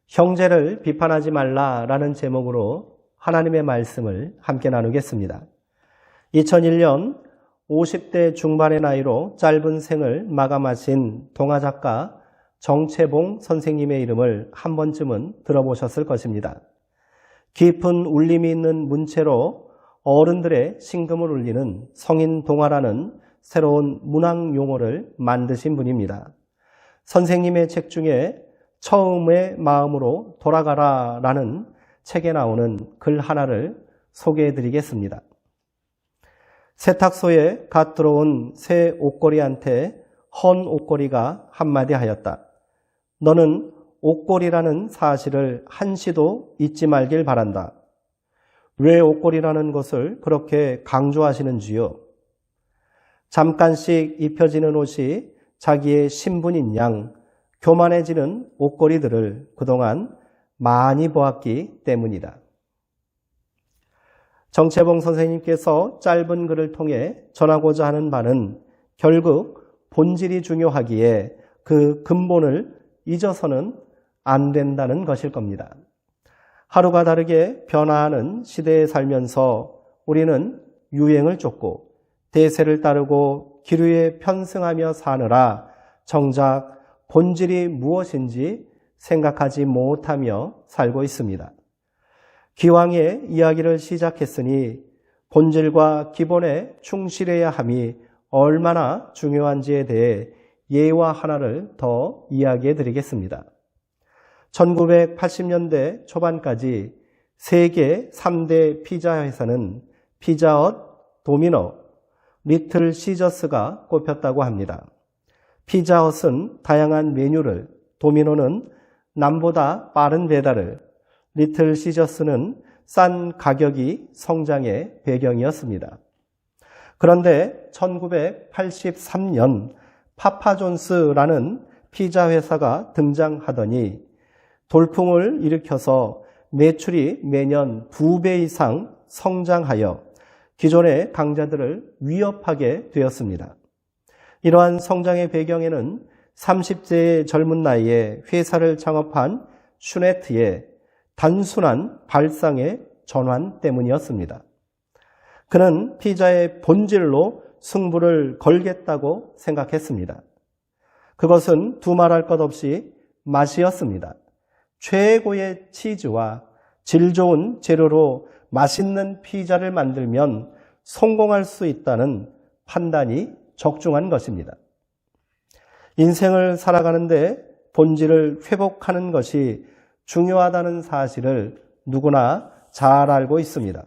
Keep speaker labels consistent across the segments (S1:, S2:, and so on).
S1: 형제를 비판하지 말라라는 제목으로 하나님의 말씀을 함께 나누겠습니다. 2001년 50대 중반의 나이로 짧은 생을 마감하신 동화작가 정채봉 선생님의 이름을 한 번쯤은 들어보셨을 것입니다. 깊은 울림이 있는 문체로 어른들의 심금을 울리는 성인 동화라는 새로운 문학 용어를 만드신 분입니다. 선생님의 책 중에 처음의 마음으로 돌아가라 라는 책에 나오는 글 하나를 소개해 드리겠습니다. 세탁소에 갓 들어온 새 옷걸이한테 헌 옷걸이가 한마디 하였다. 너는 옷걸이라는 사실을 한시도 잊지 말길 바란다. 왜 옷걸이라는 것을 그렇게 강조하시는지요? 잠깐씩 입혀지는 옷이 자기의 신분인 양 교만해지는 옷걸이들을 그동안 많이 보았기 때문이다. 정채봉 선생님께서 짧은 글을 통해 전하고자 하는 바는 결국 본질이 중요하기에 그 근본을 잊어서는 안 된다는 것일 겁니다. 하루가 다르게 변화하는 시대에 살면서 우리는 유행을 쫓고 대세를 따르고 기류에 편승하며 사느라 정작 본질이 무엇인지 생각하지 못하며 살고 있습니다. 기왕의 이야기를 시작했으니 본질과 기본에 충실해야 함이 얼마나 중요한지에 대해 예화 하나를 더 이야기해 드리겠습니다. 1980년대 초반까지 세계 3대 피자 회사는 피자헛, 도미노, 리틀 시저스가 꼽혔다고 합니다. 피자헛은 다양한 메뉴를, 도미노는 남보다 빠른 배달을, 리틀 시저스는 싼 가격이 성장의 배경이었습니다. 그런데 1983년 파파존스라는 피자 회사가 등장하더니 돌풍을 일으켜서 매출이 매년 2배 이상 성장하여 기존의 강자들을 위협하게 되었습니다. 이러한 성장의 배경에는 30세의 젊은 나이에 회사를 창업한 슈네트의 단순한 발상의 전환 때문이었습니다. 그는 피자의 본질로 승부를 걸겠다고 생각했습니다. 그것은 두말할 것 없이 맛이었습니다. 최고의 치즈와 질 좋은 재료로 맛있는 피자를 만들면 성공할 수 있다는 판단이 적중한 것입니다. 인생을 살아가는데 본질을 회복하는 것이 중요하다는 사실을 누구나 잘 알고 있습니다.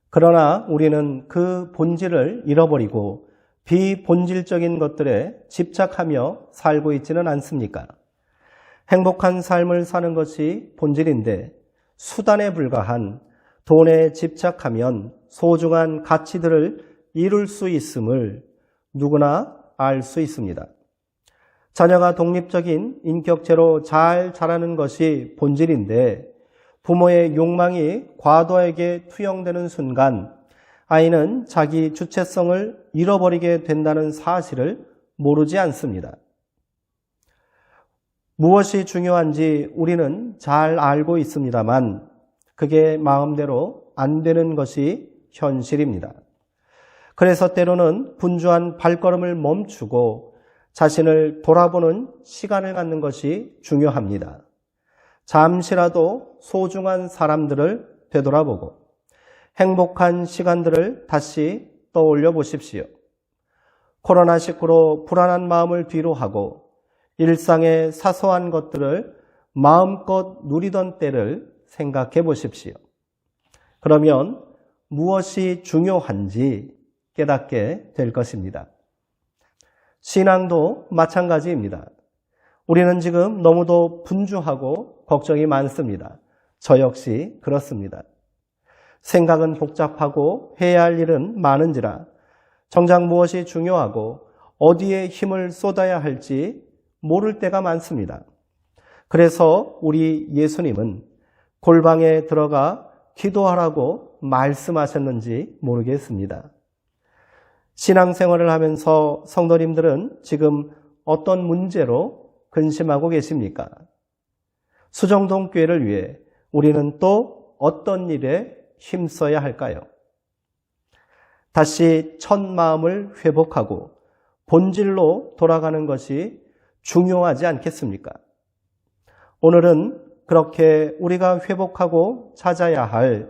S1: 그러나 우리는 그 본질을 잃어버리고 비본질적인 것들에 집착하며 살고 있지는 않습니까? 행복한 삶을 사는 것이 본질인데 수단에 불과한 돈에 집착하면 소중한 가치들을 이룰 수 있음을 누구나 알 수 있습니다. 자녀가 독립적인 인격체로 잘 자라는 것이 본질인데 부모의 욕망이 과도하게 투영되는 순간 아이는 자기 주체성을 잃어버리게 된다는 사실을 모르지 않습니다. 무엇이 중요한지 우리는 잘 알고 있습니다만 그게 마음대로 안 되는 것이 현실입니다. 그래서 때로는 분주한 발걸음을 멈추고 자신을 돌아보는 시간을 갖는 것이 중요합니다. 잠시라도 소중한 사람들을 되돌아보고 행복한 시간들을 다시 떠올려 보십시오. 코로나19로 불안한 마음을 뒤로하고 일상의 사소한 것들을 마음껏 누리던 때를 생각해 보십시오. 그러면 무엇이 중요한지 깨닫게 될 것입니다. 신앙도 마찬가지입니다. 우리는 지금 너무도 분주하고 걱정이 많습니다. 저 역시 그렇습니다. 생각은 복잡하고 해야 할 일은 많은지라 정작 무엇이 중요하고 어디에 힘을 쏟아야 할지 모를 때가 많습니다. 그래서 우리 예수님은 골방에 들어가 기도하라고 말씀하셨는지 모르겠습니다. 신앙생활을 하면서 성도님들은 지금 어떤 문제로 근심하고 계십니까? 수정동 교회를 위해 우리는 또 어떤 일에 힘써야 할까요? 다시 첫 마음을 회복하고 본질로 돌아가는 것이 중요하지 않겠습니까? 오늘은 그렇게 우리가 회복하고 찾아야 할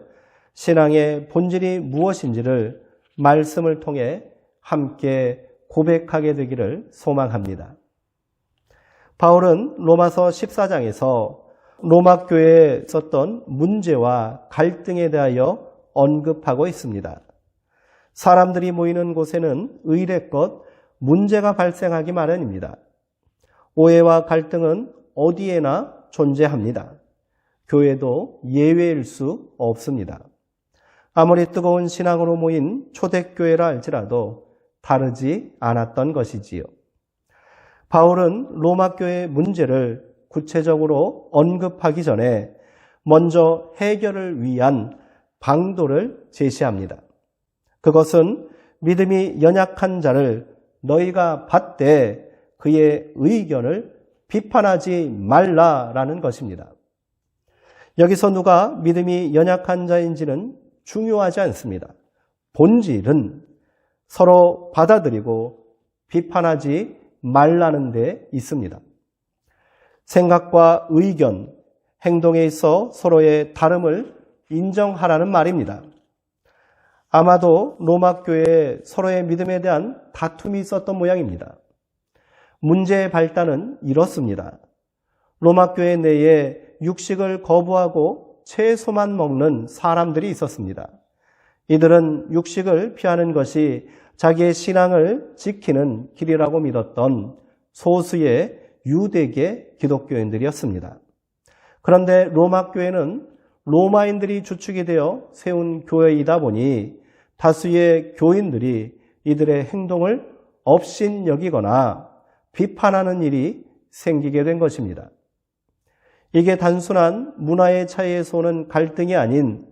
S1: 신앙의 본질이 무엇인지를 말씀을 통해 함께 고백하게 되기를 소망합니다. 바울은 로마서 14장에서 로마 교회에 있었던 문제와 갈등에 대하여 언급하고 있습니다. 사람들이 모이는 곳에는 의례껏 문제가 발생하기 마련입니다. 오해와 갈등은 어디에나 존재합니다. 교회도 예외일 수 없습니다. 아무리 뜨거운 신앙으로 모인 초대교회라 할지라도 다르지 않았던 것이지요. 바울은 로마 교회의 문제를 구체적으로 언급하기 전에 먼저 해결을 위한 방도를 제시합니다. 그것은 믿음이 연약한 자를 너희가 받되 그의 의견을 비판하지 말라라는 것입니다. 여기서 누가 믿음이 연약한 자인지는 중요하지 않습니다. 본질은 서로 받아들이고 비판하지 말라는 데 있습니다. 생각과 의견, 행동에 있어 서로의 다름을 인정하라는 말입니다. 아마도 로마 교회에 서로의 믿음에 대한 다툼이 있었던 모양입니다. 문제의 발단은 이렇습니다. 로마 교회 내에 육식을 거부하고 채소만 먹는 사람들이 있었습니다. 이들은 육식을 피하는 것이 자기의 신앙을 지키는 길이라고 믿었던 소수의 유대계 기독교인들이었습니다. 그런데 로마 교회는 로마인들이 주축이 되어 세운 교회이다 보니 다수의 교인들이 이들의 행동을 업신여기거나 비판하는 일이 생기게 된 것입니다. 이게 단순한 문화의 차이에서 오는 갈등이 아닌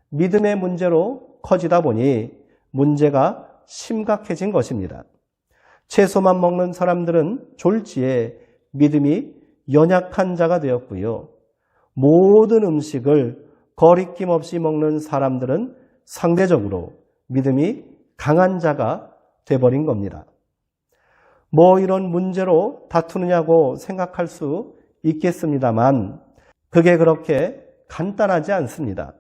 S1: 믿음의 문제로 커지다 보니 문제가 심각해진 것입니다. 채소만 먹는 사람들은 졸지에 믿음이 연약한 자가 되었고요. 모든 음식을 거리낌 없이 먹는 사람들은 상대적으로 믿음이 강한 자가 돼버린 겁니다. 뭐 이런 문제로 다투느냐고 생각할 수 있겠습니다만 그게 그렇게 간단하지 않습니다.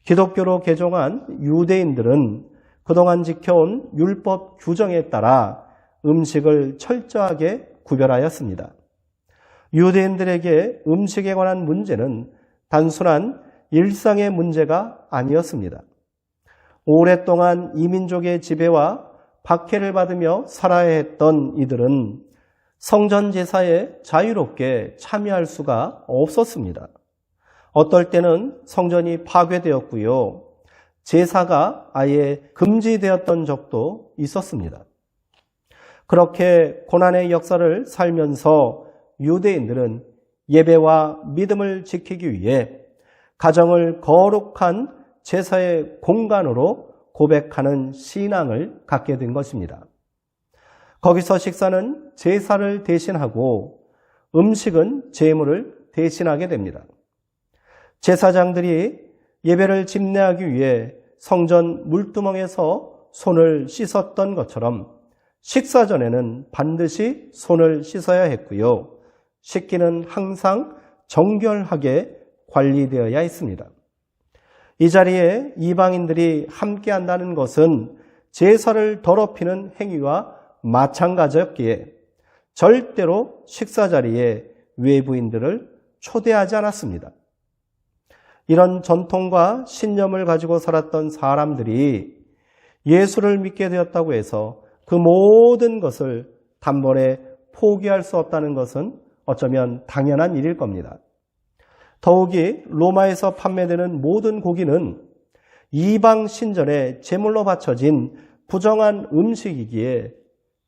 S1: 기독교로 개종한 유대인들은 그동안 지켜온 율법 규정에 따라 음식을 철저하게 구별하였습니다. 유대인들에게 음식에 관한 문제는 단순한 일상의 문제가 아니었습니다. 오랫동안 이민족의 지배와 박해를 받으며 살아야 했던 이들은 성전 제사에 자유롭게 참여할 수가 없었습니다. 어떨 때는 성전이 파괴되었고요. 제사가 아예 금지되었던 적도 있었습니다. 그렇게 고난의 역사를 살면서 유대인들은 예배와 믿음을 지키기 위해 가정을 거룩한 제사의 공간으로 고백하는 신앙을 갖게 된 것입니다. 거기서 식사는 제사를 대신하고 음식은 제물을 대신하게 됩니다. 제사장들이 예배를 집례하기 위해 성전 물두멍에서 손을 씻었던 것처럼 식사 전에는 반드시 손을 씻어야 했고요. 식기는 항상 정결하게 관리되어야 했습니다. 이 자리에 이방인들이 함께한다는 것은 제사를 더럽히는 행위와 마찬가지였기에 절대로 식사 자리에 외부인들을 초대하지 않았습니다. 이런 전통과 신념을 가지고 살았던 사람들이 예수를 믿게 되었다고 해서 그 모든 것을 단번에 포기할 수 없다는 것은 어쩌면 당연한 일일 겁니다. 더욱이 로마에서 판매되는 모든 고기는 이방 신전에 제물로 바쳐진 부정한 음식이기에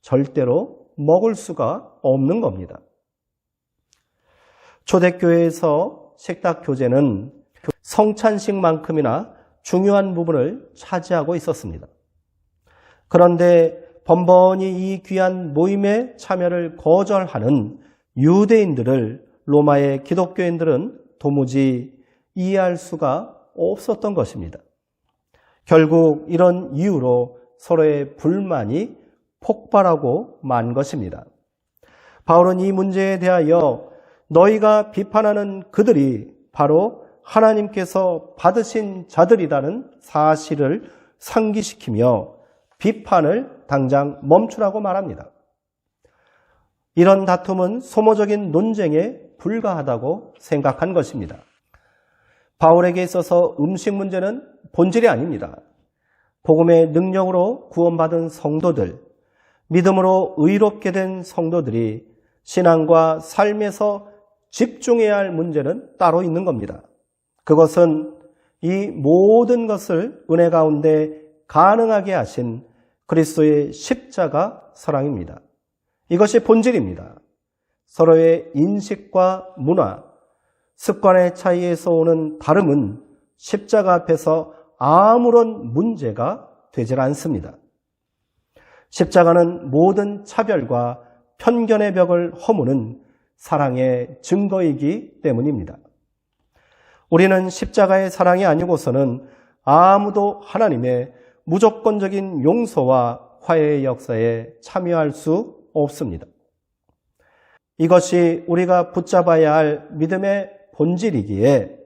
S1: 절대로 먹을 수가 없는 겁니다. 초대교회에서 식탁 교제는 성찬식만큼이나 중요한 부분을 차지하고 있었습니다. 그런데 번번이 이 귀한 모임에 참여를 거절하는 유대인들을 로마의 기독교인들은 도무지 이해할 수가 없었던 것입니다. 결국 이런 이유로 서로의 불만이 폭발하고 만 것입니다. 바울은 이 문제에 대하여 너희가 비판하는 그들이 바로 하나님께서 받으신 자들이라는 사실을 상기시키며 비판을 당장 멈추라고 말합니다. 이런 다툼은 소모적인 논쟁에 불과하다고 생각한 것입니다. 바울에게 있어서 음식 문제는 본질이 아닙니다. 복음의 능력으로 구원받은 성도들, 믿음으로 의롭게 된 성도들이 신앙과 삶에서 집중해야 할 문제는 따로 있는 겁니다. 그것은 이 모든 것을 은혜 가운데 가능하게 하신 그리스도의 십자가 사랑입니다. 이것이 본질입니다. 서로의 인식과 문화, 습관의 차이에서 오는 다름은 십자가 앞에서 아무런 문제가 되질 않습니다. 십자가는 모든 차별과 편견의 벽을 허무는 사랑의 증거이기 때문입니다. 우리는 십자가의 사랑이 아니고서는 아무도 하나님의 무조건적인 용서와 화해의 역사에 참여할 수 없습니다. 이것이 우리가 붙잡아야 할 믿음의 본질이기에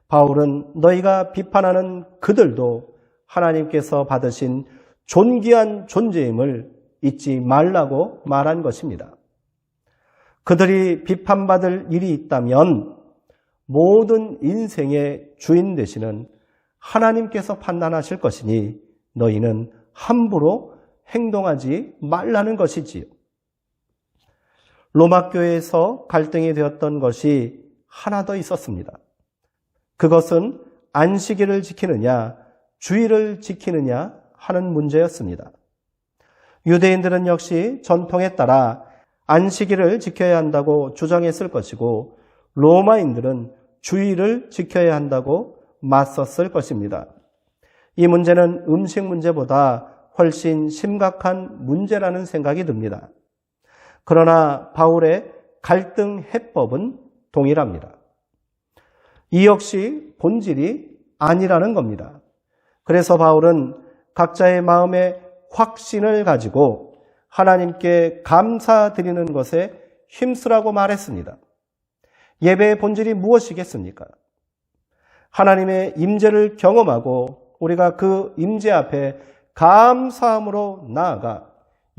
S1: 바울은 너희가 비판하는 그들도 하나님께서 받으신 존귀한 존재임을 잊지 말라고 말한 것입니다. 그들이 비판받을 일이 있다면 모든 인생의 주인 되시는 하나님께서 판단하실 것이니 너희는 함부로 행동하지 말라는 것이지요. 로마 교회에서 갈등이 되었던 것이 하나 더 있었습니다. 그것은 안식일을 지키느냐, 주일을 지키느냐 하는 문제였습니다. 유대인들은 역시 전통에 따라 안식일을 지켜야 한다고 주장했을 것이고 로마인들은 주일을 지켜야 한다고 맞섰을 것입니다. 이 문제는 음식 문제보다 훨씬 심각한 문제라는 생각이 듭니다. 그러나 바울의 갈등 해법은 동일합니다. 이 역시 본질이 아니라는 겁니다. 그래서 바울은 각자의 마음의 확신을 가지고 하나님께 감사드리는 것에 힘쓰라고 말했습니다. 예배의 본질이 무엇이겠습니까? 하나님의 임재를 경험하고 우리가 그 임재 앞에 감사함으로 나아가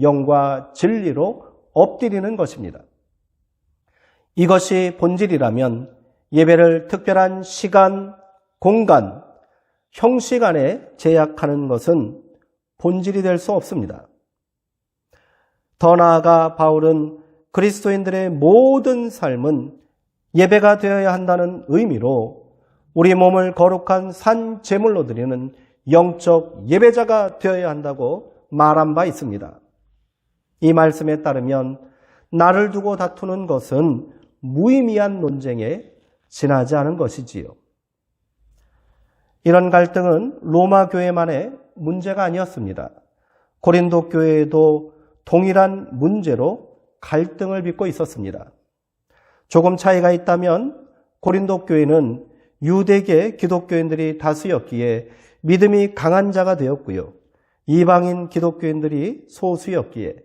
S1: 영과 진리로 엎드리는 것입니다. 이것이 본질이라면 예배를 특별한 시간, 공간, 형식 안에 제약하는 것은 본질이 될 수 없습니다. 더 나아가 바울은 그리스도인들의 모든 삶은 예배가 되어야 한다는 의미로 우리 몸을 거룩한 산 제물로 드리는 영적 예배자가 되어야 한다고 말한 바 있습니다. 이 말씀에 따르면 나를 두고 다투는 것은 무의미한 논쟁에 지나지 않은 것이지요. 이런 갈등은 로마 교회만의 문제가 아니었습니다. 고린도 교회에도 동일한 문제로 갈등을 빚고 있었습니다. 조금 차이가 있다면 고린도 교회는 유대계 기독교인들이 다수였기에 믿음이 강한 자가 되었고요. 이방인 기독교인들이 소수였기에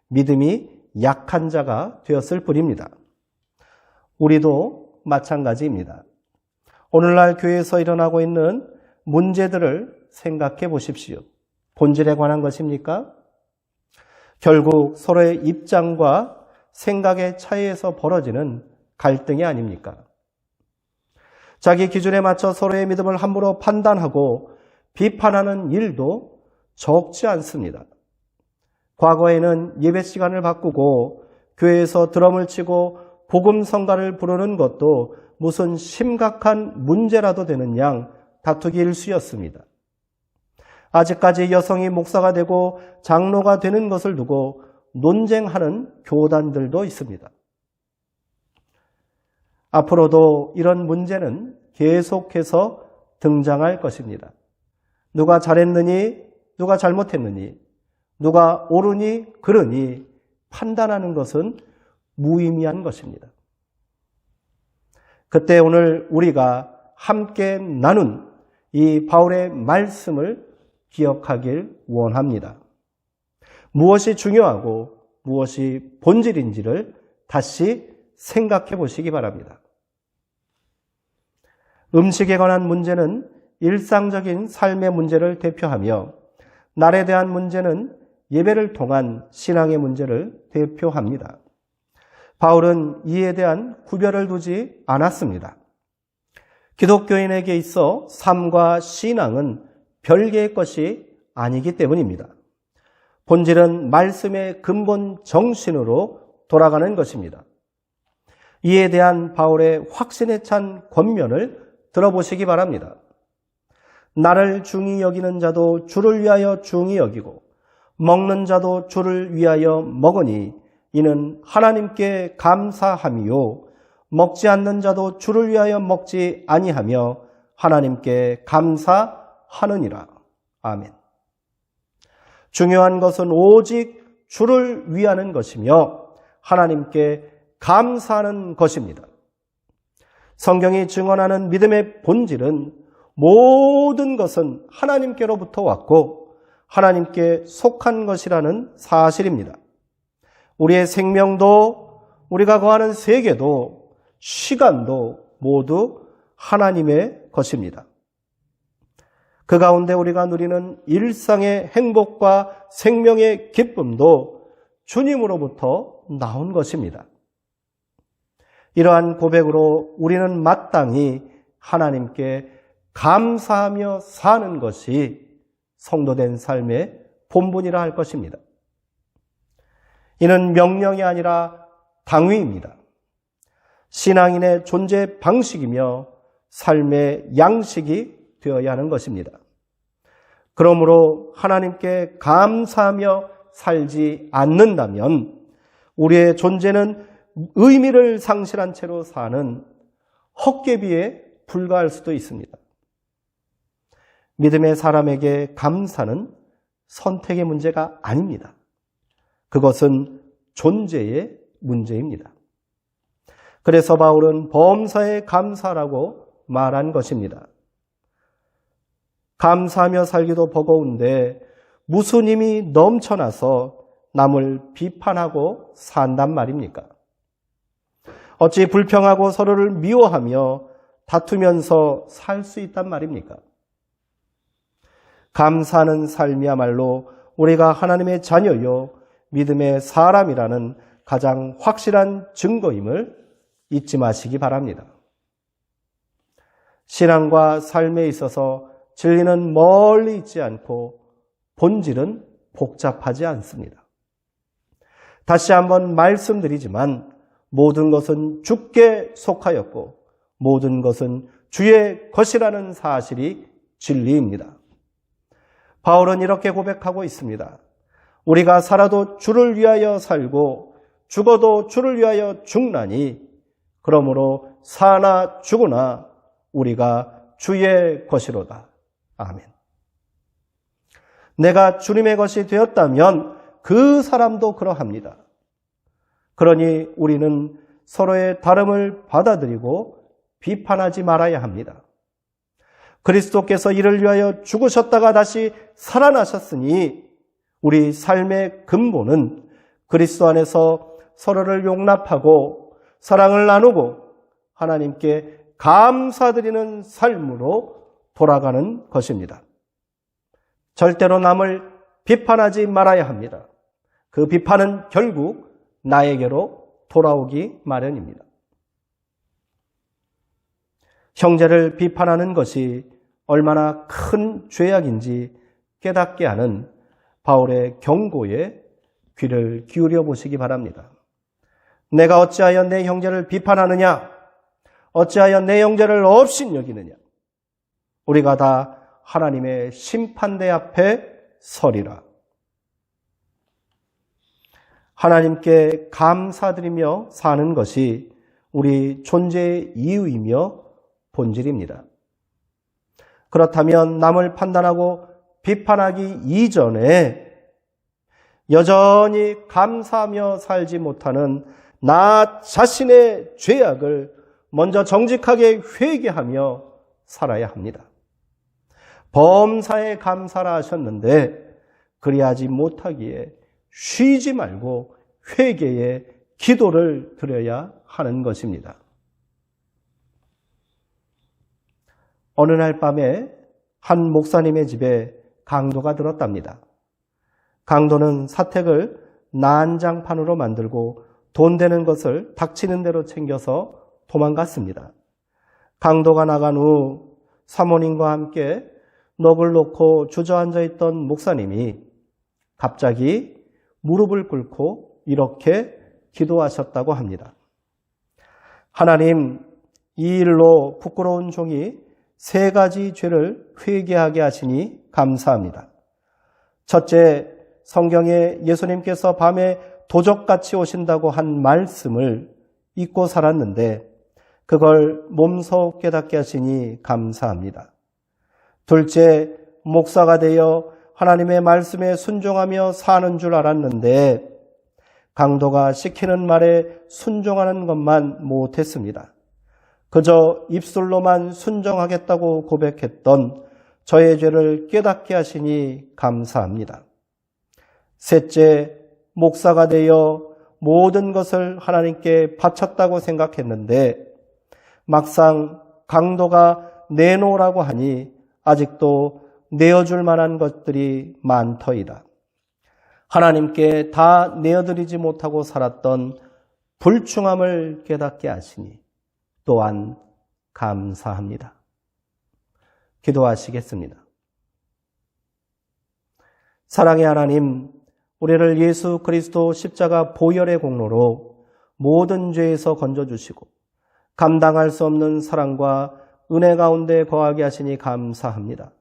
S1: 믿음이 약한 자가 되었을 뿐입니다. 우리도 마찬가지입니다. 오늘날 교회에서 일어나고 있는 문제들을 생각해 보십시오. 본질에 관한 것입니까? 결국 서로의 입장과 생각의 차이에서 벌어지는 갈등이 아닙니까? 자기 기준에 맞춰 서로의 믿음을 함부로 판단하고 비판하는 일도 적지 않습니다. 과거에는 예배 시간을 바꾸고 교회에서 드럼을 치고 복음 성가를 부르는 것도 무슨 심각한 문제라도 되는 양 다투기 일쑤였습니다. 아직까지 여성이 목사가 되고 장로가 되는 것을 두고 논쟁하는 교단들도 있습니다. 앞으로도 이런 문제는 계속해서 등장할 것입니다. 누가 잘했느니, 누가 잘못했느니, 누가 옳으니, 그르니 판단하는 것은 무의미한 것입니다. 그때 오늘 우리가 함께 나눈 이 바울의 말씀을 기억하길 원합니다. 무엇이 중요하고 무엇이 본질인지를 다시 생각해 보시기 바랍니다. 음식에 관한 문제는 일상적인 삶의 문제를 대표하며 날에 대한 문제는 예배를 통한 신앙의 문제를 대표합니다. 바울은 이에 대한 구별을 두지 않았습니다. 기독교인에게 있어 삶과 신앙은 별개의 것이 아니기 때문입니다. 본질은 말씀의 근본 정신으로 돌아가는 것입니다. 이에 대한 바울의 확신에 찬 권면을 들어보시기 바랍니다. 나를 중히 여기는 자도 주를 위하여 중히 여기고 먹는 자도 주를 위하여 먹으니 이는 하나님께 감사함이요 먹지 않는 자도 주를 위하여 먹지 아니하며 하나님께 감사하느니라. 아멘. 중요한 것은 오직 주를 위하는 것이며 하나님께 감사하는 것입니다. 성경이 증언하는 믿음의 본질은 모든 것은 하나님께로부터 왔고 하나님께 속한 것이라는 사실입니다. 우리의 생명도 우리가 거하는 세계도 시간도 모두 하나님의 것입니다. 그 가운데 우리가 누리는 일상의 행복과 생명의 기쁨도 주님으로부터 나온 것입니다. 이러한 고백으로 우리는 마땅히 하나님께 감사하며 사는 것이 성도된 삶의 본분이라 할 것입니다. 이는 명령이 아니라 당위입니다. 신앙인의 존재 방식이며 삶의 양식이 되어야 하는 것입니다. 그러므로 하나님께 감사하며 살지 않는다면 우리의 존재는 의미를 상실한 채로 사는 헛개비에 불과할 수도 있습니다. 믿음의 사람에게 감사는 선택의 문제가 아닙니다. 그것은 존재의 문제입니다. 그래서 바울은 범사에 감사라고 말한 것입니다. 감사하며 살기도 버거운데 무슨 힘이 넘쳐나서 남을 비판하고 산단 말입니까? 어찌 불평하고 서로를 미워하며 다투면서 살 수 있단 말입니까? 감사하는 삶이야말로 우리가 하나님의 자녀요 믿음의 사람이라는 가장 확실한 증거임을 잊지 마시기 바랍니다. 신앙과 삶에 있어서 진리는 멀리 있지 않고 본질은 복잡하지 않습니다. 다시 한번 말씀드리지만 모든 것은 주께 속하였고 모든 것은 주의 것이라는 사실이 진리입니다. 바울은 이렇게 고백하고 있습니다. 우리가 살아도 주를 위하여 살고 죽어도 주를 위하여 죽나니 그러므로 사나 죽으나 우리가 주의 것이로다. 아멘. 내가 주님의 것이 되었다면 그 사람도 그러합니다. 그러니 우리는 서로의 다름을 받아들이고 비판하지 말아야 합니다. 그리스도께서 이를 위하여 죽으셨다가 다시 살아나셨으니 우리 삶의 근본은 그리스도 안에서 서로를 용납하고 사랑을 나누고 하나님께 감사드리는 삶으로 돌아가는 것입니다. 절대로 남을 비판하지 말아야 합니다. 그 비판은 결국 나에게로 돌아오기 마련입니다. 형제를 비판하는 것이 얼마나 큰 죄악인지 깨닫게 하는 바울의 경고에 귀를 기울여 보시기 바랍니다. 내가 어찌하여 내 형제를 비판하느냐? 어찌하여 내 형제를 업신여기느냐? 우리가 다 하나님의 심판대 앞에 서리라. 하나님께 감사드리며 사는 것이 우리 존재의 이유이며 본질입니다. 그렇다면 남을 판단하고 비판하기 이전에 여전히 감사하며 살지 못하는 나 자신의 죄악을 먼저 정직하게 회개하며 살아야 합니다. 범사에 감사라 하셨는데 그리하지 못하기에 쉬지 말고 회개에 기도를 드려야 하는 것입니다. 어느 날 밤에 한 목사님의 집에 강도가 들었답니다. 강도는 사택을 난장판으로 만들고 돈 되는 것을 닥치는 대로 챙겨서 도망갔습니다. 강도가 나간 후 사모님과 함께 넋을 놓고 주저앉아 있던 목사님이 갑자기 무릎을 꿇고 이렇게 기도하셨다고 합니다. 하나님, 이 일로 부끄러운 종이 3가지 죄를 회개하게 하시니 감사합니다. 첫째, 성경에 예수님께서 밤에 도적같이 오신다고 한 말씀을 잊고 살았는데 그걸 몸소 깨닫게 하시니 감사합니다. 둘째, 목사가 되어 하나님의 말씀에 순종하며 사는 줄 알았는데 강도가 시키는 말에 순종하는 것만 못했습니다. 그저 입술로만 순종하겠다고 고백했던 저의 죄를 깨닫게 하시니 감사합니다. 셋째, 목사가 되어 모든 것을 하나님께 바쳤다고 생각했는데 막상 강도가 내놓으라고 하니 아직도 내어줄 만한 것들이 많더이다. 하나님께 다 내어드리지 못하고 살았던 불충함을 깨닫게 하시니 또한 감사합니다. 기도하시겠습니다. 사랑의 하나님, 우리를 예수 그리스도 십자가 보혈의 공로로 모든 죄에서 건져주시고 감당할 수 없는 사랑과 은혜 가운데 거하게 하시니 감사합니다.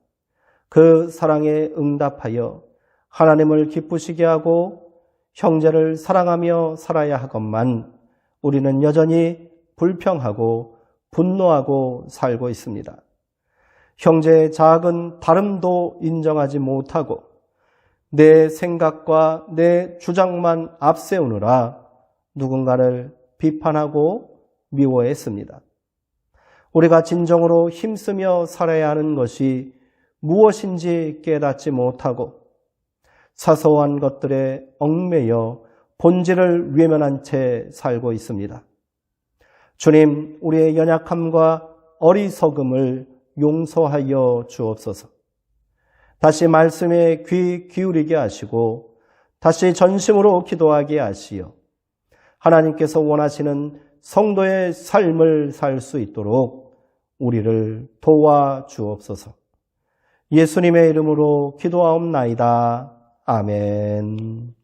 S1: 그 사랑에 응답하여 하나님을 기쁘시게 하고 형제를 사랑하며 살아야 하건만 우리는 여전히 불평하고 분노하고 살고 있습니다. 형제의 작은 다름도 인정하지 못하고 내 생각과 내 주장만 앞세우느라 누군가를 비판하고 미워했습니다. 우리가 진정으로 힘쓰며 살아야 하는 것이 무엇인지 깨닫지 못하고 사소한 것들에 얽매여 본질을 외면한 채 살고 있습니다. 주님, 우리의 연약함과 어리석음을 용서하여 주옵소서. 다시 말씀에 귀 기울이게 하시고 다시 전심으로 기도하게 하시어 하나님께서 원하시는 성도의 삶을 살 수 있도록 우리를 도와주옵소서. 예수님의 이름으로 기도하옵나이다. 아멘.